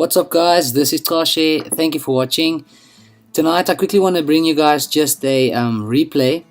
What's up guys, this is Xaashe. Thank you for watching. Tonight I quickly want to bring you guys just a replay.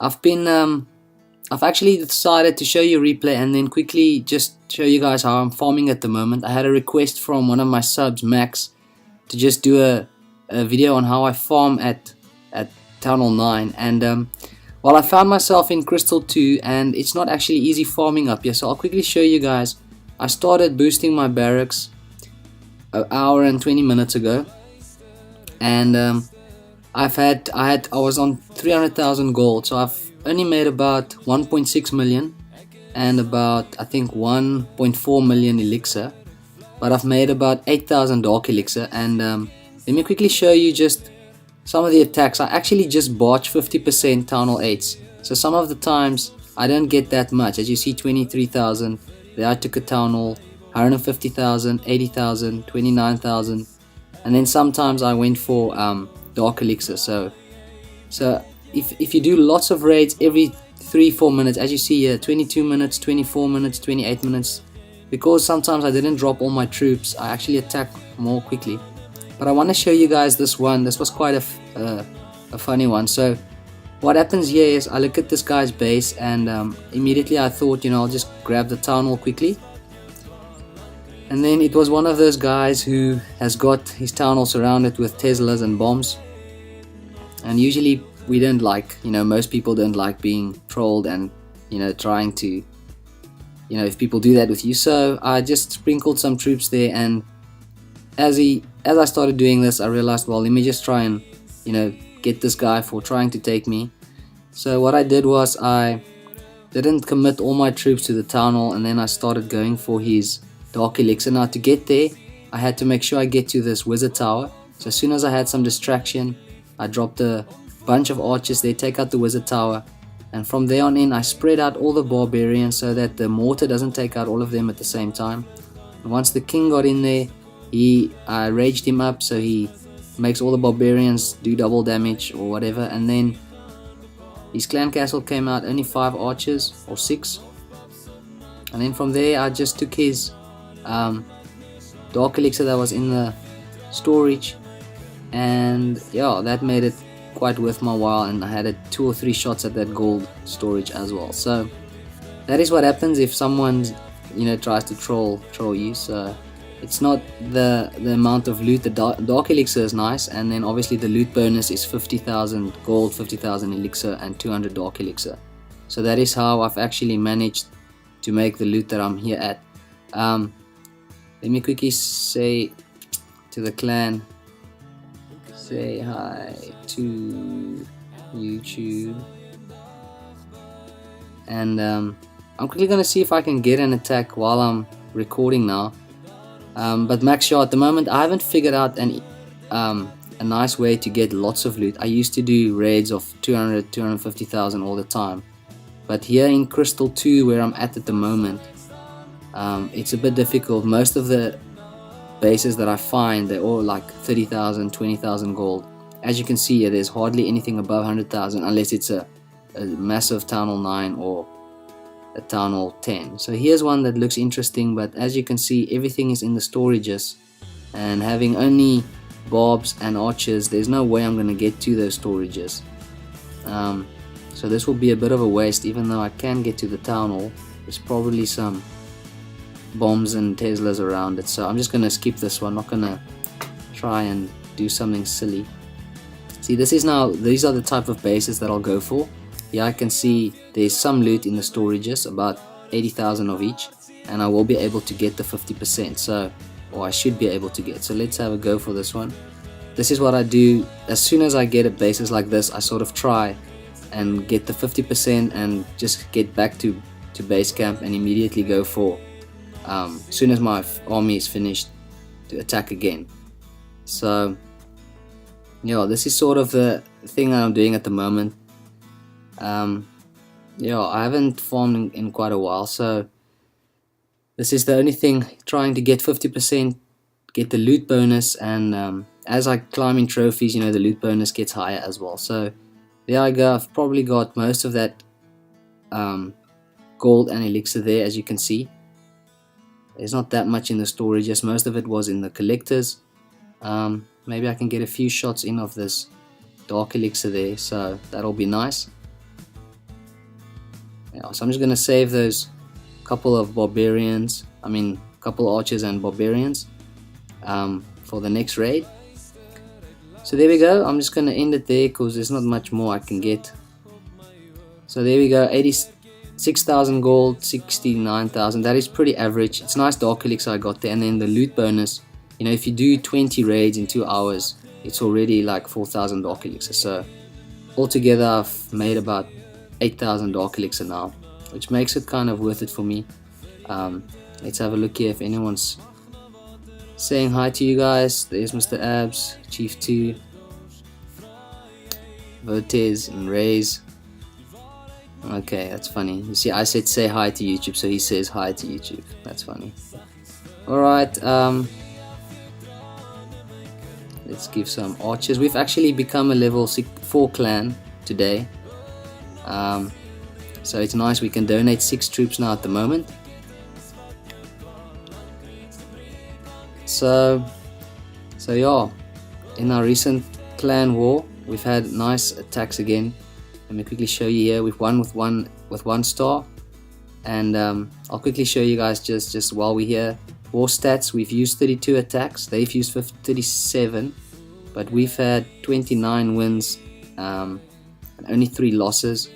I've actually decided to show you a replay and then quickly just show you guys how I'm farming at the moment. I had a request from one of my subs, Max, to just do a video on how I farm at Town Hall 9. And well, I found myself in Crystal 2 and it's not actually easy farming up here, so I'll quickly show you guys. I started boosting my barracks an hour and 20 minutes ago, and I was on 300,000 gold, so I've only made about 1.6 million and about I think 1.4 million elixir, but I've made about 8,000 dark elixir. And let me quickly show you just some of the attacks. I actually just botch 50% Town Hall 8s, so some of the times I don't get that much. As you see, 23,000, there I took a Town Hall, 150,000, 80,000, 29,000, and then sometimes I went for dark elixir. So if you do lots of raids every 3-4 minutes, as you see here, 22 minutes, 24 minutes, 28 minutes, because sometimes I didn't drop all my troops, I actually attack more quickly. But I want to show you guys this one. This was quite a funny one. So what happens here is I look at this guy's base, and immediately I thought, I'll just grab the Town Hall quickly. And then it was one of those guys who has got his Town Hall surrounded with Teslas and bombs. And usually we don't like, most people don't like being trolled and, trying to, if people do that with you. So I just sprinkled some troops there, and as I started doing this, I realized, well, let me just try and, get this guy for trying to take me. So what I did was I didn't commit all my troops to the Town Hall, and then I started going for his dark elixir. Now to get there, I had to make sure I get to this wizard tower. So as soon as I had some distraction, I dropped a bunch of archers there, take out the wizard tower, and from there on in I spread out all the barbarians so that the mortar doesn't take out all of them at the same time. And once the king got in there, I raged him up so he makes all the barbarians do double damage or whatever. And then his clan castle came out, only 5 archers or 6, and then from there I just took his dark elixir that was in the storage, and yeah, that made it quite worth my while, and I had 2 or 3 shots at that gold storage as well. So that is what happens if someone tries to troll you. So it's not the amount of loot. The dark elixir is nice, and then obviously the loot bonus is 50,000 gold, 50,000 elixir, and 200 dark elixir. So that is how I've actually managed to make the loot that I'm here at. Let me quickly say to the clan, say hi to YouTube, and I'm quickly gonna see if I can get an attack while I'm recording now. But Max Shaw, at the moment I haven't figured out a nice way to get lots of loot. I used to do raids of 250,000 all the time, but here in Crystal 2 where I'm at the moment, it's a bit difficult. Most of the bases that I find, they're all like 30,000, 20,000 gold. As you can see here, there's hardly anything above 100,000 unless it's a massive Town Hall 9 or a Town Hall 10. So here's one that looks interesting, but as you can see, everything is in the storages, and having only barbs and archers, there's no way I'm going to get to those storages. So this will be a bit of a waste. Even though I can get to the Town Hall, there's probably some bombs and Teslas around it, so I'm just gonna skip this one. Not gonna try and do something silly. See, these are the type of bases that I'll go for. Here I can see there's some loot in the storages, about 80,000 of each, and I will be able to get the 50%, so, or I should be able to get. So let's have a go for this one. This is what I do. As soon as I get at bases like this, I sort of try and get the 50% and just get back to base camp and immediately go for as soon as my army is finished, to attack again. So yeah, this is sort of the thing that I'm doing at the moment. Yeah, I haven't farmed in quite a while, so this is the only thing, trying to get 50%, get the loot bonus, and as I climb in trophies, the loot bonus gets higher as well. So there I go. I've probably got most of that gold and elixir there, as you can see. There's not that much in the storages, most of it was in the collectors. Maybe I can get a few shots in of this dark elixir there, so that'll be nice. Yeah, so I'm just gonna save those couple of barbarians, couple archers and barbarians for the next raid. So there we go. I'm just gonna end it there because there's not much more I can get. So there we go, 86,000 gold, 69,000. That is pretty average. It's nice dark elixir I got there, and then the loot bonus. You know, if you do 20 raids in 2 hours, it's already like 4,000 dark elixir. So altogether, I've made about 8,000 dark elixir now, which makes it kind of worth it for me. Let's have a look here if anyone's saying hi to you guys. There's Mr. Abs, Chief 2, Votez, and Rays. Okay, that's funny. You see, I said say hi to YouTube, so he says hi to YouTube. That's funny. Alright, let's give some archers. We've actually become a level 4 clan today. So it's nice, we can donate 6 troops now at the moment. So yeah, in our recent clan war, we've had nice attacks again. Let me quickly show you here. We've won with one star, and I'll quickly show you guys just while we're here. War stats: we've used 32 attacks, they've used 37, but we've had 29 wins and only 3 losses.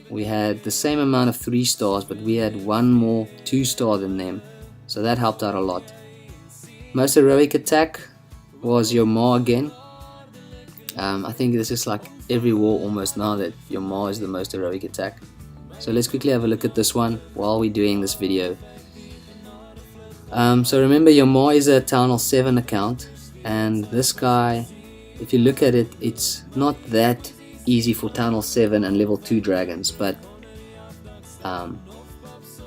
We had the same amount of 3 stars, but we had 1 more 2-star than them, so that helped out a lot. Most heroic attack was your Ma again. I think this is like every war almost now that your Ma is the most heroic attack. So let's quickly have a look at this one while we're doing this video. So remember, your Ma is a Town Hall 7 account, and this guy, if you look at it, it's not that easy for Town Hall 7 and level 2 dragons, but I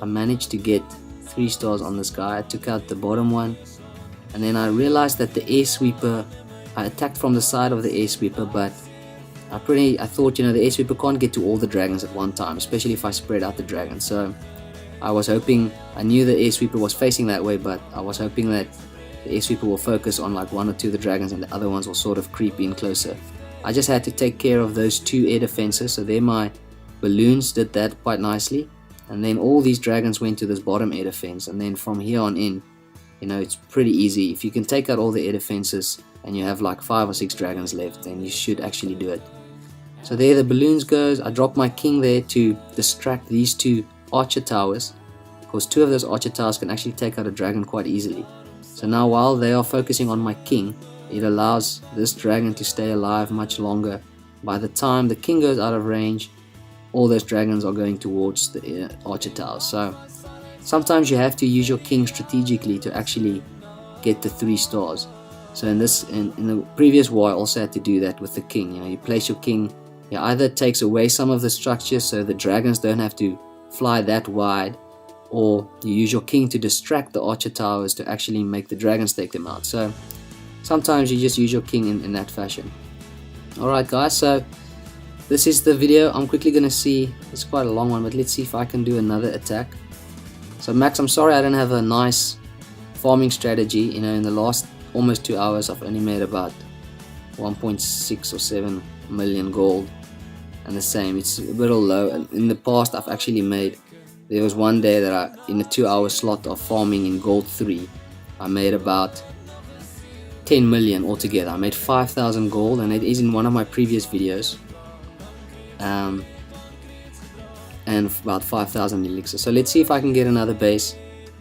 managed to get 3 stars on this guy. I took out the bottom one, and then I realized that the air sweeper, I attacked from the side of the air sweeper, but I thought, you know, the air sweeper can't get to all the dragons at one time, especially if I spread out the dragons. So I was hoping, I knew the air sweeper was facing that way, but I was hoping that the air sweeper will focus on like 1 or 2 of the dragons and the other ones will sort of creep in closer. I just had to take care of those 2 air defenses, so there my balloons did that quite nicely, and then all these dragons went to this bottom air defense, and then from here on in, you know, it's pretty easy. If you can take out all the air defenses and you have like 5 or 6 dragons left, then you should actually do it. So there the balloons goes. I dropped my king there to distract these 2 archer towers, because 2 of those archer towers can actually take out a dragon quite easily. So now while they are focusing on my king, it allows this dragon to stay alive much longer. By the time the king goes out of range, all those dragons are going towards the archer towers. So sometimes you have to use your king strategically to actually get the 3 stars. So in the previous war, I also had to do that with the king. You know, you place your king, it either takes away some of the structure so the dragons don't have to fly that wide, or you use your king to distract the archer towers to actually make the dragons take them out. So sometimes you just use your king in that fashion. Alright guys, so this is the video. I'm quickly going to see, it's quite a long one, but let's see if I can do another attack. So Max, I'm sorry I don't have a nice farming strategy. You know, in the last almost 2 hours I've only made about 1.6 or 7 million gold, and the same, it's a little low. And in the past I've actually made, there was one day that in a 2-hour slot of farming in gold 3, I made about 10 million altogether. I made 5,000 gold, and it is in one of my previous videos, and about 5,000 elixir. So let's see if I can get another base.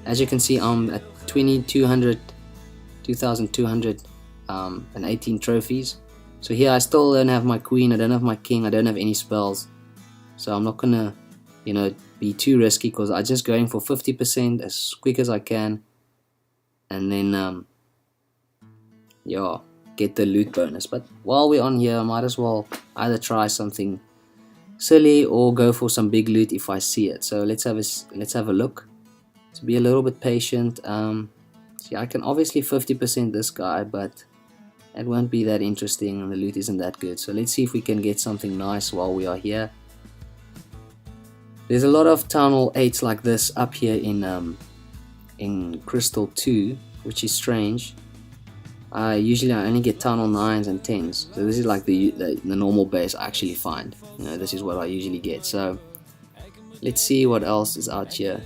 As you can see, I'm at 2,218 trophies. So here I still don't have my queen, I don't have my king, I don't have any spells. So I'm not gonna, you know, be too risky, because I'm just going for 50% as quick as I can, and then yeah, get the loot bonus. But while we're on here, I might as well either try something silly or go for some big loot if I see it. So let's have a look. So be a little bit patient. See, I can obviously 50% this guy, but it won't be that interesting and the loot isn't that good. So let's see if we can get something nice while we are here. There's a lot of Town Hall 8s like this up here in in Crystal 2, which is strange. I only get tunnel 9s and 10s, so this is like the normal base I actually find. You know, this is what I usually get. So let's see what else is out here.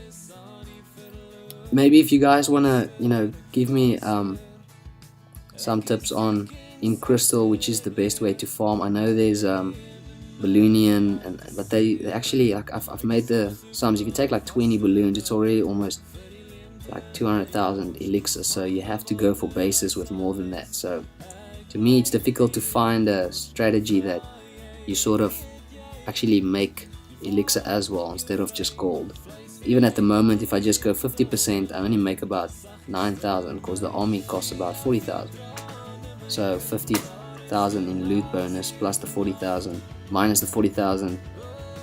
Maybe if you guys wanna, give me some tips on in Crystal, which is the best way to farm. I know there's Balloonian, but they actually, like, I've made the sums. If you take like 20 balloons, it's already almost like 200,000 elixir, so you have to go for bases with more than that. So to me, it's difficult to find a strategy that you sort of actually make elixir as well instead of just gold. Even at the moment, if I just go 50%, I only make about 9,000 because the army costs about 40,000. So 50,000 in loot bonus plus the 40,000 minus the 40,000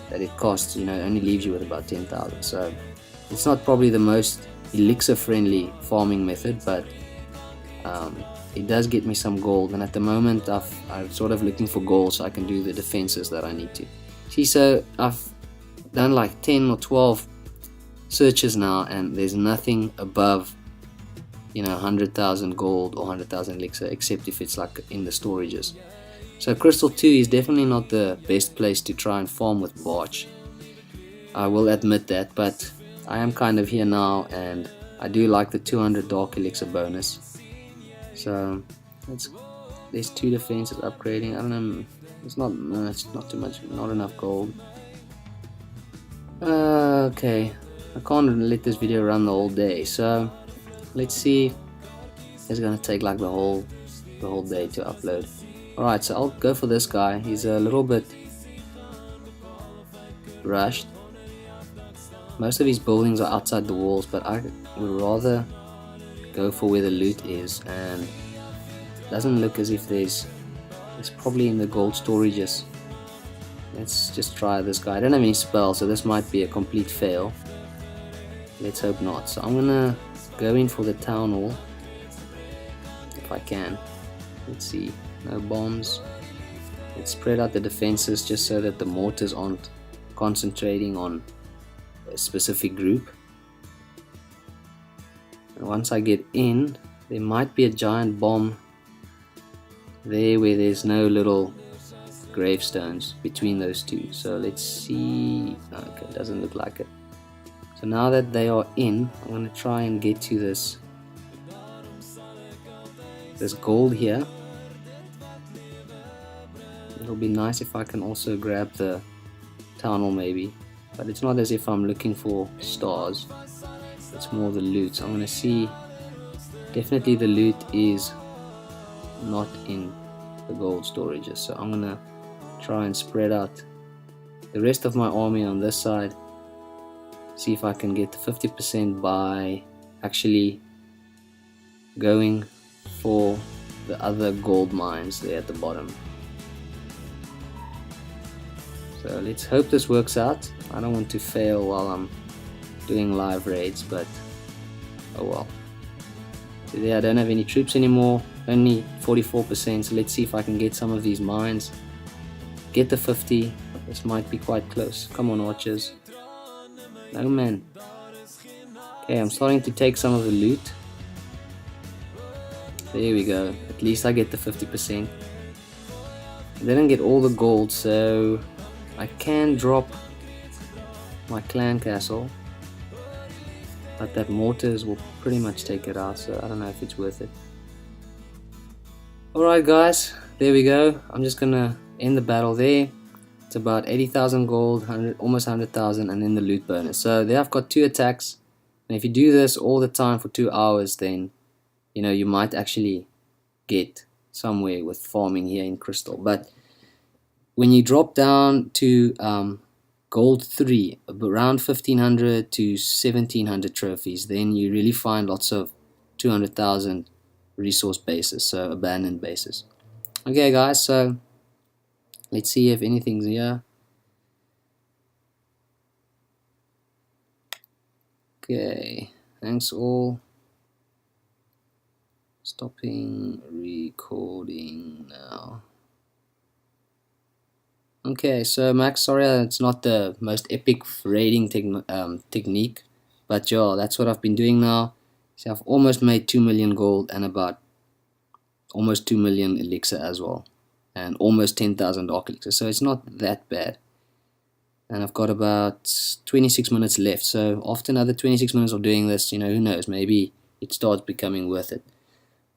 that it costs, only leaves you with about 10,000. So it's not probably the most elixir friendly farming method, but it does get me some gold, and at the moment I'm sort of looking for gold so I can do the defenses that I need to. See, so I've done like 10 or 12 searches now, and there's nothing above 100,000 gold or 100,000 elixir, except if it's like in the storages. So Crystal 2 is definitely not the best place to try and farm with Barch, I will admit that, but I am kind of here now, and I do like the 200 dark elixir bonus. So there's 2 defenses upgrading. I don't know, it's not too much, not enough gold. Okay, I can't let this video run the whole day, so let's see. It's gonna take like the whole day to upload. Alright, so I'll go for this guy. He's a little bit rushed. Most of his buildings are outside the walls, but I would rather go for where the loot is, and it doesn't look as if it's probably in the gold storages. Let's just try this guy. I don't have any spells, so this might be a complete fail. Let's hope not. So I'm gonna go in for the town hall if I can. Let's see, no bombs. Let's spread out the defenses just so that the mortars aren't concentrating on a specific group. And once I get in, there might be a giant bomb there where there's no little gravestones between those two. So let's see. Okay, doesn't look like it. So now that they are in, I'm going to try and get to this gold here. It'll be nice if I can also grab the town hall maybe, but it's not as if I'm looking for stars, it's more the loot. So I'm going to see, definitely the loot is not in the gold storages, so I'm going to try and spread out the rest of my army on this side, see if I can get to 50% by actually going for the other gold mines there at the bottom. So let's hope this works out. I don't want to fail while I'm doing live raids, but oh well. So there, I don't have any troops anymore, only 44%, so let's see if I can get some of these mines, get the 50. This might be quite close. Come on, archers. No man. Okay, I'm starting to take some of the loot. There we go. At least I get the 50%. I didn't get all the gold, so I can drop my clan castle, but that mortars will pretty much take it out, so I don't know if it's worth it. Alright guys, there we go. I'm just gonna end the battle there. It's about 80,000 gold, almost 100,000, and then the loot bonus. So there I've got 2 attacks, and if you do this all the time for 2 hours, then you might actually get somewhere with farming here in Crystal. But when you drop down to gold 3, around 1500 to 1700 trophies, then you really find lots of 200,000 resource bases, so abandoned bases. Okay guys, so let's see if anything's here. Okay, thanks all. Stopping recording now. Okay, so Max, sorry it's not the most epic raiding technique, But yeah, that's what I've been doing now. So I've almost made 2 million gold and about almost 2 million elixir as well, and almost 10,000 dark elixir, so it's not that bad. And I've got about 26 minutes left, so after another 26 minutes of doing this, you know, who knows, maybe it starts becoming worth it.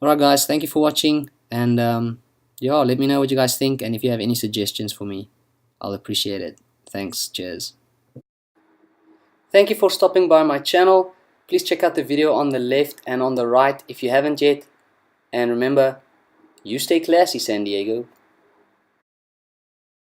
Alright guys, thank you for watching, and yeah, let me know what you guys think, and if you have any suggestions for me, I'll appreciate it. Thanks, cheers. Thank you for stopping by my channel. Please check out the video on the left and on the right if you haven't yet. And remember, you stay classy, San Diego.